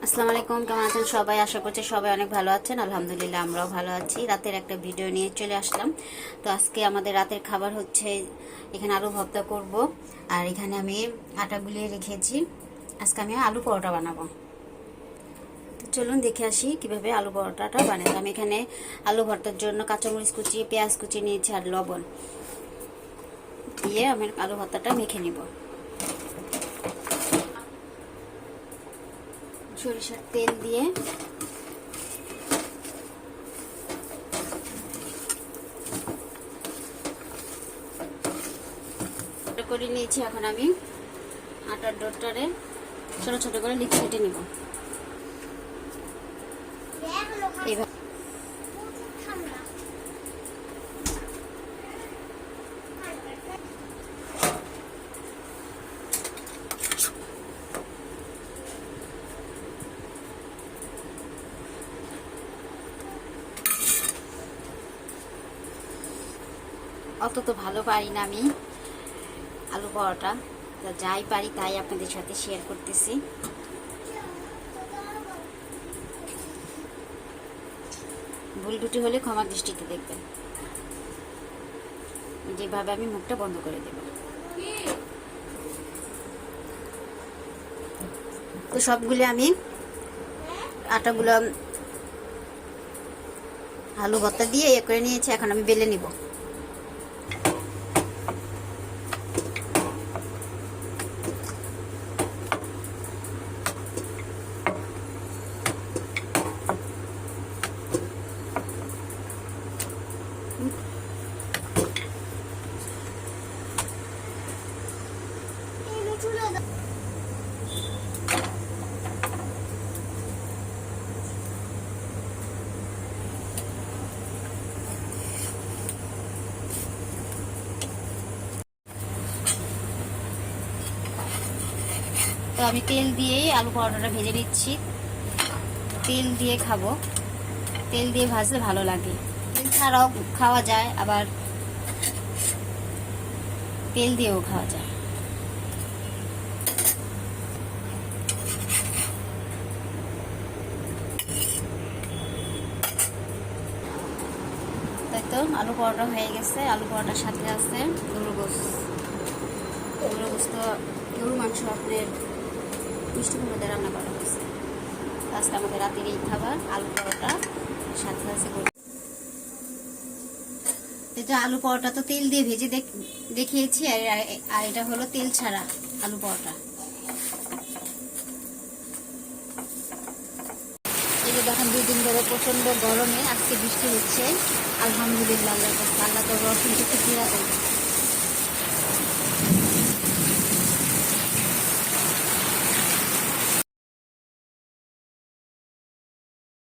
আসসালামু আলাইকুম, কেমন আছেন সবাই? আশা করছি সবাই অনেক ভালো আছেন। আলহামদুলিল্লাহ আমরাও ভালো আছি। রাতের একটা ভিডিও নিয়ে চলে আসলাম। তো আজকে আমাদের রাতের খাবার হচ্ছে, এখানে আলু ভর্তা করব, আর এখানে আমি আটা গুলিয়ে রেখেছি। আজকে আমি আলু পরোটা বানাবো। তো চলুন দেখে আসি কিভাবে আলু পরোটাটা বানাবো। আমি এখানে আলু ভর্তার জন্য কাঁচামরিচ কুচি, পেঁয়াজ কুচি নিয়েছি আর লবণ দিয়ে আমি আলু ভর্তাটা মেখে নিব। সরিষার তেল দিয়ে করে নিয়েছি। এখন আমি আটার ডোটারে ছোট ছোট করে লিচি কেটে নিব। অত তো ভালো পারি না আমি আলু পরোটা, তো যাই পারি তাই আপনাদের সাথে শেয়ার করতেছি। ভুল টুটি হলে ক্ষমা দৃষ্টিতে দেখবেন। যেভাবে আমি মুখটা বন্ধ করে দেব। তো সবগুলো আমি আটাগুলো আলু ভর্তা দিয়ে করে নিয়েছি। এখন আমি বেলে নিব। তো আমি তেল দিয়েই আলু পরোটাটা ভেজে নিচ্ছি। তেল দিয়ে খাবো, তেল দিয়ে ভাজলে ভালো লাগে। তেল ছাড়াও খাওয়া যায়, আবার তেল দিয়েও খাওয়া যায়। তাই তো আলু পরোটা হয়ে গেছে। আলু পরোটার সাথে আছে গরু গোস্ত। গরু মাংস আপনার মিষ্টি কুমড়ো দিয়ে রান্না করা হয়েছে। আজকে আমাদের রাতের এই খাবার আলু পরোটা, সাথে আছে গরু। এটা আলু পরোটা তো তেল দিয়ে ভেজে দেখিয়েছি, আর এটা হলো তেল ছাড়া আলু পরোটা। এই যে দেখেন 2 দিন ধরে প্রচন্ড গরমে আজকে বৃষ্টি হচ্ছে। আলহামদুলিল্লাহ, আল্লাহ তো রহমত